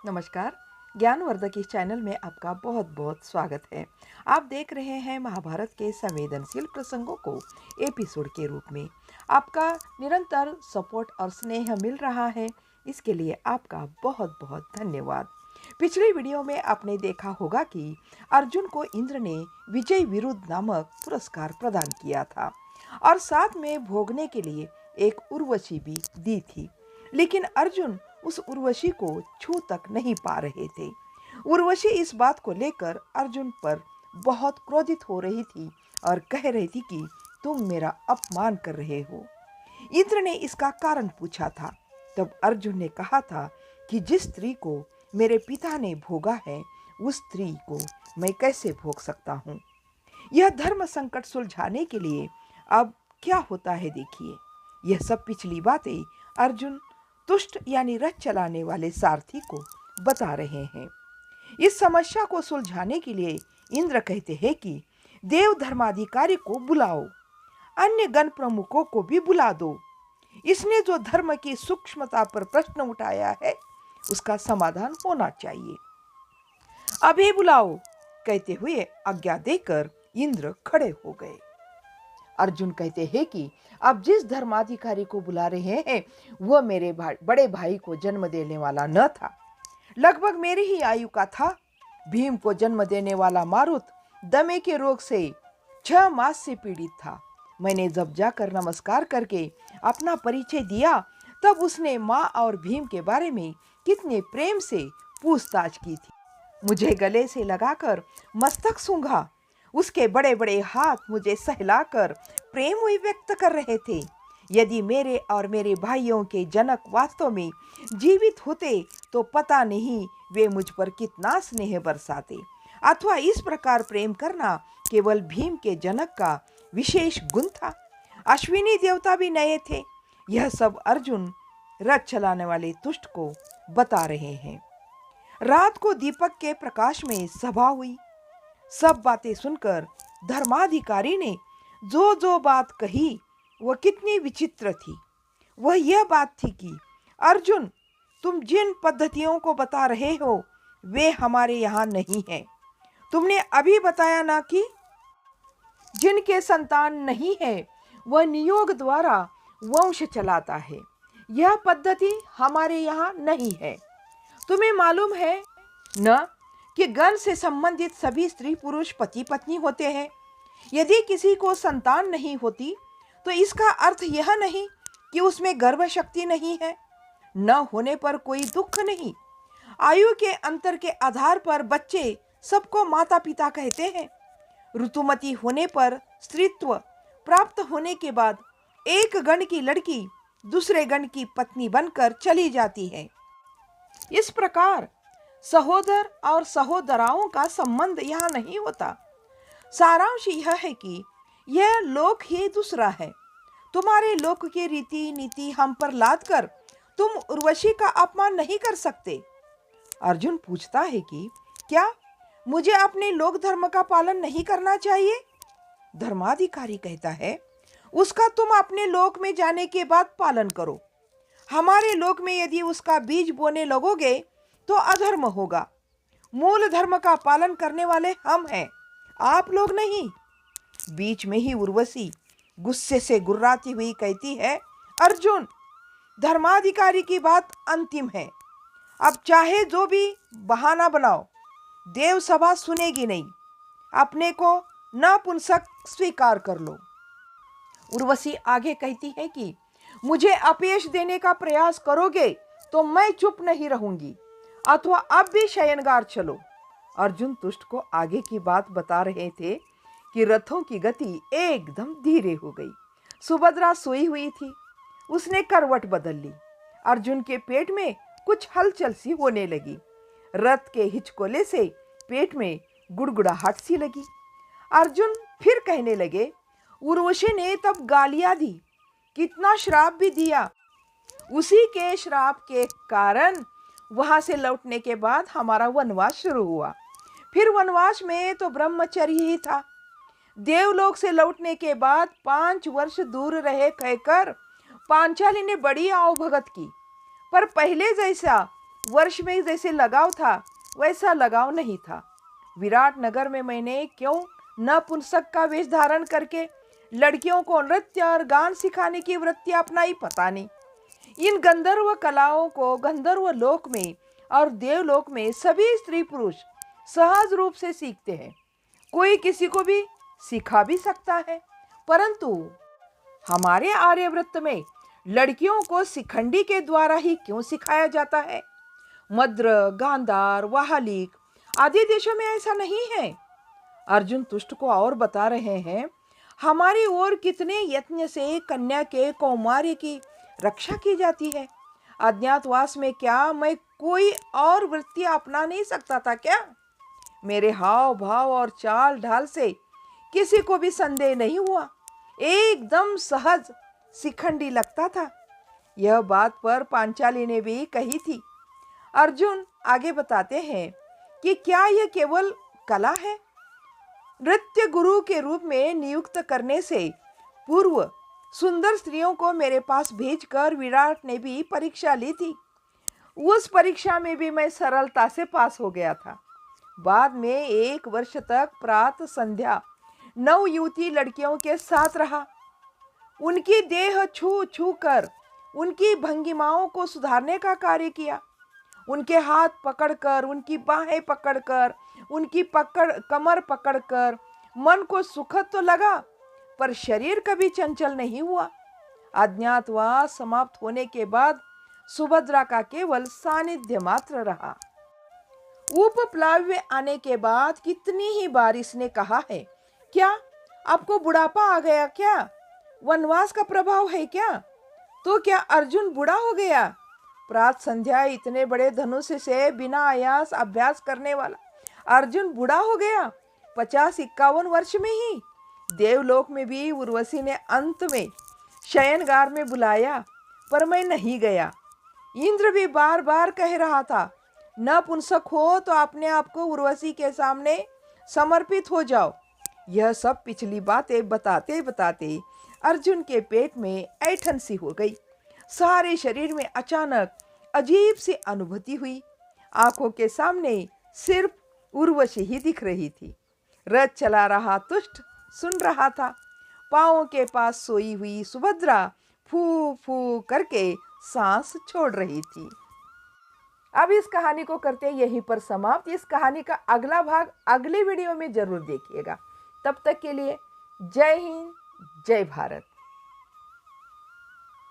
नमस्कार। ज्ञानवर्धक इस चैनल में आपका बहुत बहुत स्वागत है। आप देख रहे हैं महाभारत के संवेदनशील प्रसंगों को एपिसोड के रूप में। आपका निरंतर सपोर्ट और स्नेह मिल रहा है, इसके लिए आपका बहुत बहुत धन्यवाद। पिछली वीडियो में आपने देखा होगा कि अर्जुन को इंद्र ने विजय विरुद्ध नामक पुरस्कार प्रदान किया था और साथ में भोगने के लिए एक उर्वशी भी दी थी, लेकिन अर्जुन उस उर्वशी को छू तक नहीं पा रहे थे। उर्वशी इस बात को लेकर अर्जुन पर बहुत क्रोधित हो रही थी और कह रही थी कि तुम मेरा अपमान कर रहे हो। इंद्र ने इसका कारण पूछा था। तब अर्जुन ने कहा था कि जिस स्त्री को मेरे पिता ने भोगा है, उस स्त्री को मैं कैसे भोग सकता हूँ। यह धर्म संकट सुलझाने के लिए अब क्या होता है देखिए। यह सब पिछली बातें अर्जुन तुष्ट यानी रथ चलाने वाले सारथी को बता रहे हैं। इस समस्या को सुलझाने के लिए इंद्र कहते हैं कि देव धर्माधिकारी को बुलाओ, अन्य गण प्रमुखों को भी बुला दो। इसने जो धर्म की सूक्ष्मता पर प्रश्न उठाया है, उसका समाधान होना चाहिए। अभी बुलाओ, कहते हुए आज्ञा देकर इंद्र खड़े हो गए। अर्जुन कहते हैं कि अब जिस धर्माधिकारी को बुला रहे हैं, वह मेरे बड़े भाई को जन्म देने वाला न था, लगभग मेरी ही आयु का था। भीम को जन्म देने वाला मारुत दमे के रोग से 6 मास से पीड़ित था। मैंने जब जाकर नमस्कार करके अपना परिचय दिया, तब उसने माँ और भीम के बारे में कितने प्रेम से पूछताछ की थी। मुझे गले से लगाकर मस्तक सूंघा। उसके बड़े बड़े हाथ मुझे सहलाकर प्रेम व्यक्त कर रहे थे। यदि मेरे और मेरे भाइयों के जनक वास्तव में जीवित होते तो पता नहीं वे मुझ पर कितना स्नेह बरसाते, अथवा इस प्रकार प्रेम करना केवल भीम के जनक का विशेष गुण था। अश्विनी देवता भी नए थे। यह सब अर्जुन रथ चलाने वाले तुष्ट को बता रहे हैं। रात को दीपक के प्रकाश में सभा हुई। सब बातें सुनकर धर्माधिकारी ने जो जो बात कही वह कितनी विचित्र थी। वह यह बात थी कि अर्जुन, तुम जिन पद्धतियों को बता रहे हो वे हमारे यहाँ नहीं हैं। तुमने अभी बताया ना कि जिनके संतान नहीं है वह नियोग द्वारा वंश चलाता है। यह पद्धति हमारे यहाँ नहीं है। तुम्हें मालूम है न कि गण से संबंधित सभी स्त्री पुरुष पति पत्नी होते हैं। यदि किसी को संतान नहीं होती तो इसका अर्थ यह नहीं कि उसमें गर्भ शक्ति नहीं है। न होने पर कोई दुख नहीं। आयु के अंतर के आधार पर बच्चे सबको माता पिता कहते हैं। ऋतुमती होने पर स्त्रीत्व प्राप्त होने के बाद एक गण की लड़की दूसरे गण की पत्नी बनकर चली जाती है। इस प्रकार सहोदर और सहोदराओं का संबंध यहाँ नहीं होता। सारांश यह है कि यह लोक ही दूसरा है। तुम्हारे लोक की रीति नीति हम पर लाद कर तुम उर्वशी का अपमान नहीं कर सकते। अर्जुन पूछता है कि क्या मुझे अपने लोक धर्म का पालन नहीं करना चाहिए? धर्माधिकारी कहता है, उसका तुम अपने लोक में जाने के बाद पालन करो। हमारे लोक में यदि उसका बीज बोने लगोगे तो अधर्म होगा। मूल धर्म का पालन करने वाले हम हैं, आप लोग नहीं। बीच में ही उर्वशी गुस्से से गुर्राती हुई कहती है, अर्जुन, धर्माधिकारी की बात अंतिम है। अब चाहे जो भी बहाना बनाओ, देव सभा सुनेगी नहीं। अपने को नपुंसक स्वीकार कर लो। उर्वशी आगे कहती है कि मुझे अपयश देने का प्रयास करोगे तो मैं चुप नहीं रहूंगी, अथवा अब भी शयनगार चलो। अर्जुन तुष्ट को आगे की बात बता रहे थे कि रथों की गति एकदम धीरे हो गई। सुभद्रा सोई हुई थी। उसने करवट बदल ली। अर्जुन के पेट में कुछ हलचल सी होने लगी। रथ के हिचकोले से पेट में गुड़गुड़ाहट सी लगी। अर्जुन फिर कहने लगे, उर्वशी ने तब गालियां दी, कितना श्राप भी दिया। उसी के श्राप के कारण वहां से लौटने के बाद हमारा वनवास शुरू हुआ। फिर वनवास में तो ब्रह्मचर्य ही था। देवलोक से लौटने के बाद 5 वर्ष दूर रहे कहकर पांचाली ने बड़ी आवभगत की, पर पहले जैसा वर्ष में जैसे लगाव था वैसा लगाव नहीं था। विराट नगर में मैंने क्यों नपुंसक का वेश धारण करके लड़कियों को नृत्य और गान सिखाने की वृत्ति अपनाई, पता नहीं। इन गंधर्व कलाओं को गंधर्व लोक में और देवलोक में सभी स्त्री पुरुष सहज रूप से सीखते हैं। कोई किसी को भी सिखा भी सकता है, परंतु हमारे आर्यव्रत में लड़कियों को शिखंडी के द्वारा ही क्यों सिखाया जाता है? मद्र, गांधार, वाहलिक आदि देशों में ऐसा नहीं है। अर्जुन तुष्ट को और बता रहे हैं, हमारी ओर कितने यत्न से कन्या के कौमार्य की रक्षा की जाती है। अज्ञातवास में क्या मैं कोई और वृत्ति अपना नहीं सकता था क्या? मेरे हाव भाव और चाल ढाल से किसी को भी संदेह नहीं हुआ, एकदम सहज शिखंडी लगता था। यह बात पर पांचाली ने भी कही थी। अर्जुन आगे बताते हैं कि क्या यह केवल कला है? नृत्य गुरु के रूप में नियुक्त करने से पूर्व सुंदर स्त्रियों को मेरे पास भेजकर विराट ने भी परीक्षा ली थी। उस परीक्षा में भी मैं सरलता से पास हो गया था। बाद में 1 वर्ष तक प्रातः संध्या 9 युवती लड़कियों के साथ रहा। उनकी देह छू छू कर उनकी भंगिमाओं को सुधारने का कार्य किया। उनके हाथ पकड़कर, उनकी बाहें पकड़कर, उनकी कमर पकड़कर मन को सुखद तो लगा, पर शरीर कभी चंचल नहीं हुआ। अज्ञातवास समाप्त होने के बाद सुभद्रा का केवल सानिध्य मात्र रहा। उपप्लाव्य आने के बाद कितनी ही बार इसने कहा है, क्या आपको बुढ़ापा आ गया क्या? वनवास का प्रभाव है क्या? तो क्या अर्जुन बूढ़ा हो गया? प्रात संध्या इतने बड़े धनुष से बिना आयास अभ्यास करने वाला अर्जुन बूढ़ा हो गया 50-51 वर्ष में ही। देवलोक में भी उर्वशी ने अंत में शयनगार में बुलाया, पर मैं नहीं गया। इंद्र भी बार बार कह रहा था, नपुंसक हो तो अपने आप को उर्वशी के सामने समर्पित हो जाओ। यह सब पिछली बातें बताते बताते अर्जुन के पेट में ऐंठन सी हो गई। सारे शरीर में अचानक अजीब सी अनुभूति हुई। आंखों के सामने सिर्फ उर्वशी ही दिख रही थी। रथ चला रहा तुष्ट सुन रहा था। पांवों के पास सोई हुई सुभद्रा फू फू करके सांस छोड़ रही थी। अब इस कहानी को करते यहीं पर समाप्त। इस कहानी का अगला भाग अगले वीडियो में जरूर देखिएगा। तब तक के लिए जय हिंद, जय भारत।